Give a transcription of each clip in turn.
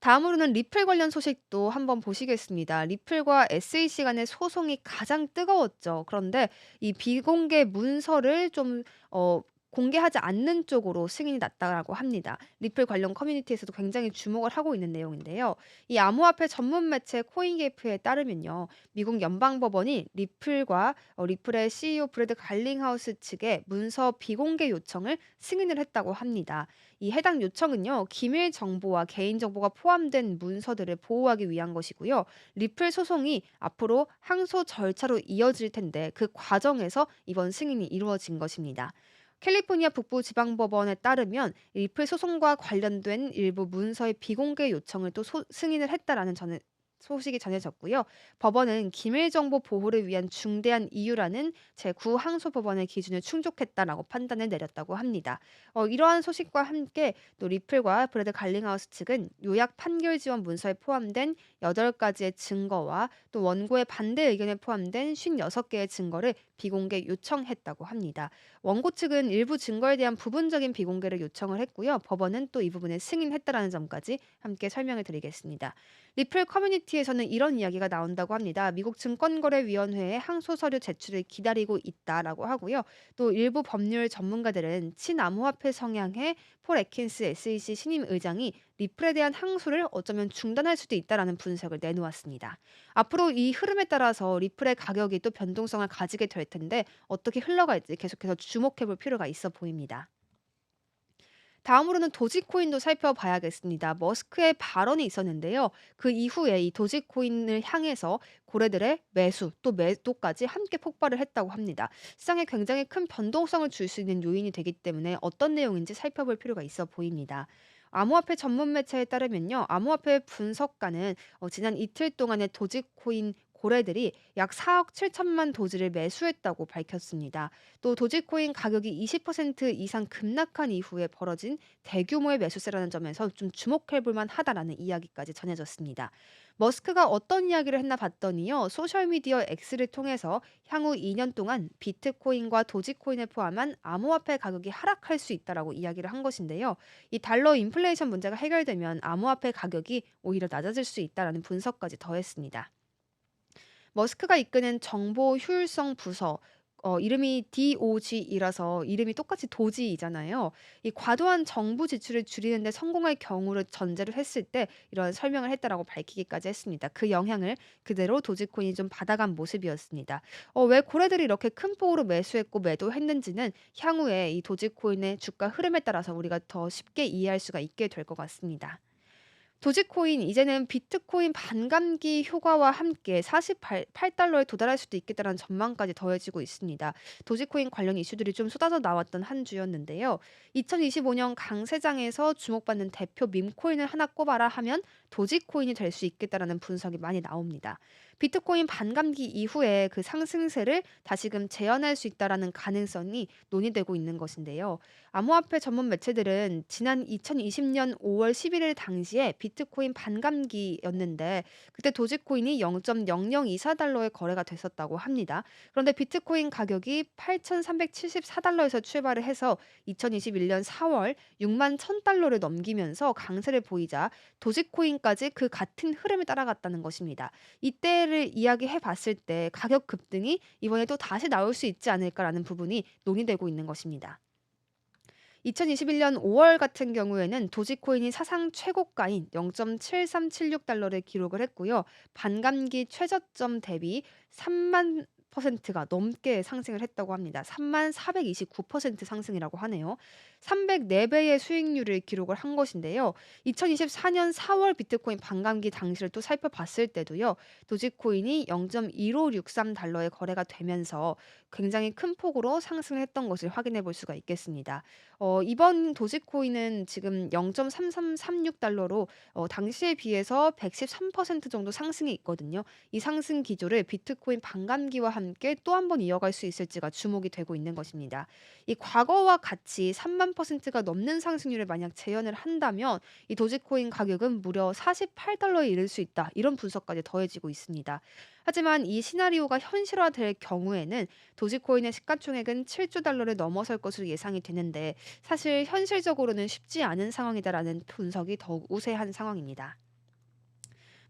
다음으로는 리플 관련 소식도 한번 보시겠습니다. 리플과 SEC 간의 소송이 가장 뜨거웠죠. 그런데 이 비공개 문서를 좀 공개하지 않는 쪽으로 승인이 났다라고 합니다. 리플 관련 커뮤니티에서도 굉장히 주목을 하고 있는 내용인데요. 이 암호화폐 전문 매체 코인게이프에 따르면요. 미국 연방법원이 리플의 CEO 브래드 갈링하우스 측에 문서 비공개 요청을 승인을 했다고 합니다. 이 해당 요청은요, 기밀 정보와 개인 정보가 포함된 문서들을 보호하기 위한 것이고요. 리플 소송이 앞으로 항소 절차로 이어질 텐데 그 과정에서 이번 승인이 이루어진 것입니다. 캘리포니아 북부지방법원에 따르면 리플 소송과 관련된 일부 문서의 비공개 요청을 또 승인을 했다라는 소식이 전해졌고요. 법원은 기밀 정보 보호를 위한 중대한 이유라는 제9 항소법원의 기준을 충족했다라고 판단을 내렸다고 합니다. 이러한 소식과 함께 또 리플과 브래드 갈링하우스 측은 요약 판결 지원 문서에 포함된 8가지의 증거와 또 원고의 반대 의견에 포함된 56개의 증거를 비공개 요청했다고 합니다. 원고 측은 일부 증거에 대한 부분적인 비공개를 요청을 했고요. 법원은 또 이 부분을 승인했다라는 점까지 함께 설명을 드리겠습니다. 리플 커뮤니티에서는 이런 이야기가 나온다고 합니다. 미국 증권거래위원회에 항소 서류 제출을 기다리고 있다라고 하고요. 또 일부 법률 전문가들은 친암호화폐 성향의 폴 애킨스 SEC 신임 의장이 리플에 대한 항소를 어쩌면 중단할 수도 있다라는 분석을 내놓았습니다. 앞으로 이 흐름에 따라서 리플의 가격이 또 변동성을 가지게 될 텐데 어떻게 흘러갈지 계속해서 주목해 볼 필요가 있어 보입니다. 다음으로는 도지코인도 살펴봐야겠습니다. 머스크의 발언이 있었는데요. 그 이후에 이 도지코인을 향해서 고래들의 매수 또 매도까지 함께 폭발을 했다고 합니다. 시장에 굉장히 큰 변동성을 줄 수 있는 요인이 되기 때문에 어떤 내용인지 살펴볼 필요가 있어 보입니다. 암호화폐 전문 매체에 따르면요. 암호화폐 분석가는 지난 이틀 동안의 도지코인 고래들이 약 4억 7천만 도지를 매수했다고 밝혔습니다. 또 도지코인 가격이 20% 이상 급락한 이후에 벌어진 대규모의 매수세라는 점에서 좀 주목해 볼 만하다라는 이야기까지 전해졌습니다. 머스크가 어떤 이야기를 했나 봤더니요. 소셜미디어 X를 통해서 향후 2년 동안 비트코인과 도지코인을 포함한 암호화폐 가격이 하락할 수 있다라고 이야기를 한 것인데요. 이 달러 인플레이션 문제가 해결되면 암호화폐 가격이 오히려 낮아질 수 있다라는 분석까지 더했습니다. 머스크가 이끄는 정보 효율성 부서 이름이 DOG이라서 이름이 똑같이 도지이잖아요. 이 과도한 정부 지출을 줄이는 데 성공할 경우를 전제로 했을 때 이런 설명을 했다라고 밝히기까지 했습니다. 그 영향을 그대로 도지코인이 좀 받아간 모습이었습니다. 왜 고래들이 이렇게 큰 폭으로 매수했고 매도했는지는 향후에 이 도지코인의 주가 흐름에 따라서 우리가 더 쉽게 이해할 수가 있게 될 것 같습니다. 도지코인 이제는 비트코인 반감기 효과와 함께 48달러에 도달할 수도 있겠다는 전망까지 더해지고 있습니다. 도지코인 관련 이슈들이 좀 쏟아져 나왔던 한 주였는데요. 2025년 강세장에서 주목받는 대표 밈코인을 하나 꼽아라 하면 도지코인이 될 수 있겠다라는 분석이 많이 나옵니다. 비트코인 반감기 이후에 그 상승세를 다시금 재현할 수 있다라는 가능성이 논의되고 있는 것인데요. 암호화폐 전문 매체들은 지난 2020년 5월 11일 당시에 비트코인 반감기였는데 그때 도지코인이 0.0024달러에 거래가 됐었다고 합니다. 그런데 비트코인 가격이 8,374달러에서 출발을 해서 2021년 4월 6만 1,000달러를 넘기면서 강세를 보이자 도지코인까지 그 같은 흐름을 따라갔다는 것입니다. 이때를 이야기해 봤을 때 가격 급등이 이번에 또 다시 나올 수 있지 않을까라는 부분이 논의되고 있는 것입니다. 2021년 5월 같은 경우에는 도지코인이 사상 최고가인 0.7376달러를 기록을 했고요. 반감기 최저점 대비 3만 퍼센트가 넘게 상승을 했다고 합니다. 3429% 상승이라고 하네요. 304배의 수익률을 기록을 한 것인데요. 2024년 4월 비트코인 반감기 당시를 또 살펴봤을 때도요. 도지코인이 0.1563달러에 거래가 되면서 굉장히 큰 폭으로 상승을 했던 것을 확인해 볼 수가 있겠습니다. 이번 도지코인은 지금 0.3336달러로 당시에 비해서 113% 정도 상승이 있거든요. 이 상승 기조를 비트코인 반감기와 함께 또 한 번 이어갈 수 있을지가 주목이 되고 있는 것입니다. 이 과거와 같이 3만%가 넘는 상승률을 만약 재현을 한다면 이 도지코인 가격은 무려 48달러에 이를 수 있다. 이런 분석까지 더해지고 있습니다. 하지만 이 시나리오가 현실화될 경우에는 도지코인의 시가총액은 7조 달러를 넘어설 것으로 예상이 되는데 사실 현실적으로는 쉽지 않은 상황이다라는 분석이 더욱 우세한 상황입니다.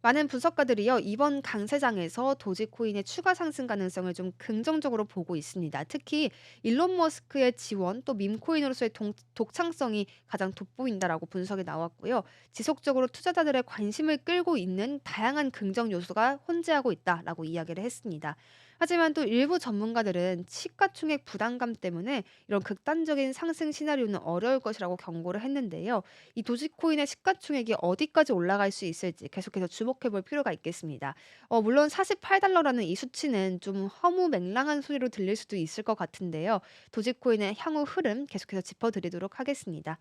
많은 분석가들이요, 이번 강세장에서 도지코인의 추가 상승 가능성을 좀 긍정적으로 보고 있습니다. 특히 일론 머스크의 지원, 또 밈코인으로서의 독창성이 가장 돋보인다라고 분석이 나왔고요. 지속적으로 투자자들의 관심을 끌고 있는 다양한 긍정 요소가 혼재하고 있다라고 이야기를 했습니다. 하지만 또 일부 전문가들은 시가총액 부담감 때문에 이런 극단적인 상승 시나리오는 어려울 것이라고 경고를 했는데요. 이 도지코인의 시가총액이 어디까지 올라갈 수 있을지 계속해서 주목해 볼 필요가 있겠습니다. 물론 48달러라는 이 수치는 좀 허무맹랑한 소리로 들릴 수도 있을 것 같은데요. 도지코인의 향후 흐름 계속해서 짚어드리도록 하겠습니다.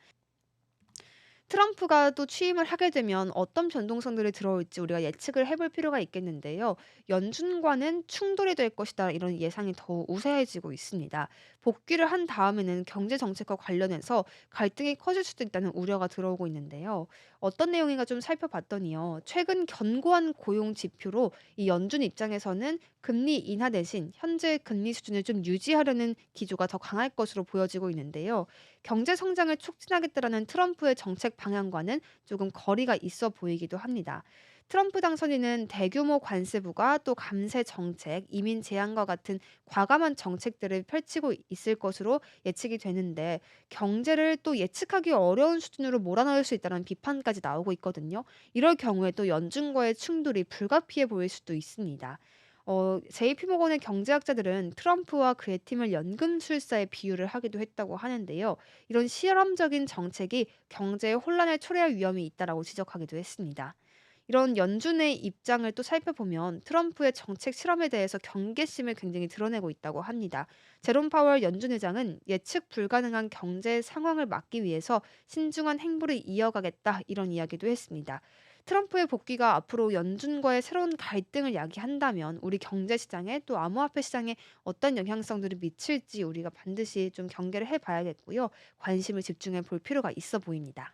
트럼프가 또 취임을 하게 되면 어떤 변동성들이 들어올지 우리가 예측을 해볼 필요가 있겠는데요. 연준과는 충돌이 될 것이다, 이런 예상이 더 우세해지고 있습니다. 복귀를 한 다음에는 경제 정책과 관련해서 갈등이 커질 수도 있다는 우려가 들어오고 있는데요. 어떤 내용인가 좀 살펴봤더니요. 최근 견고한 고용 지표로 이 연준 입장에서는 금리 인하 대신 현재 금리 수준을 좀 유지하려는 기조가 더 강할 것으로 보여지고 있는데요. 경제 성장을 촉진하겠다라는 트럼프의 정책 방향과는 조금 거리가 있어 보이기도 합니다. 트럼프 당선인은 대규모 관세 부과 또 감세 정책, 이민 제한과 같은 과감한 정책들을 펼치고 있을 것으로 예측이 되는데, 경제를 또 예측하기 어려운 수준으로 몰아넣을 수 있다는 비판까지 나오고 있거든요. 이럴 경우에 또 연준과의 충돌이 불가피해 보일 수도 있습니다. JP모건의 경제학자들은 트럼프와 그의 팀을 연금술사에 비유를 하기도 했다고 하는데요. 이런 실험적인 정책이 경제의 혼란을 초래할 위험이 있다라고 지적하기도 했습니다. 이런 연준의 입장을 또 살펴보면 트럼프의 정책 실험에 대해서 경계심을 굉장히 드러내고 있다고 합니다. 제롬 파월 연준 의장은 예측 불가능한 경제 상황을 막기 위해서 신중한 행보를 이어가겠다, 이런 이야기도 했습니다. 트럼프의 복귀가 앞으로 연준과의 새로운 갈등을 야기한다면 우리 경제 시장에 또 암호화폐 시장에 어떤 영향성들을 미칠지 우리가 반드시 좀 경계를 해봐야겠고요. 관심을 집중해 볼 필요가 있어 보입니다.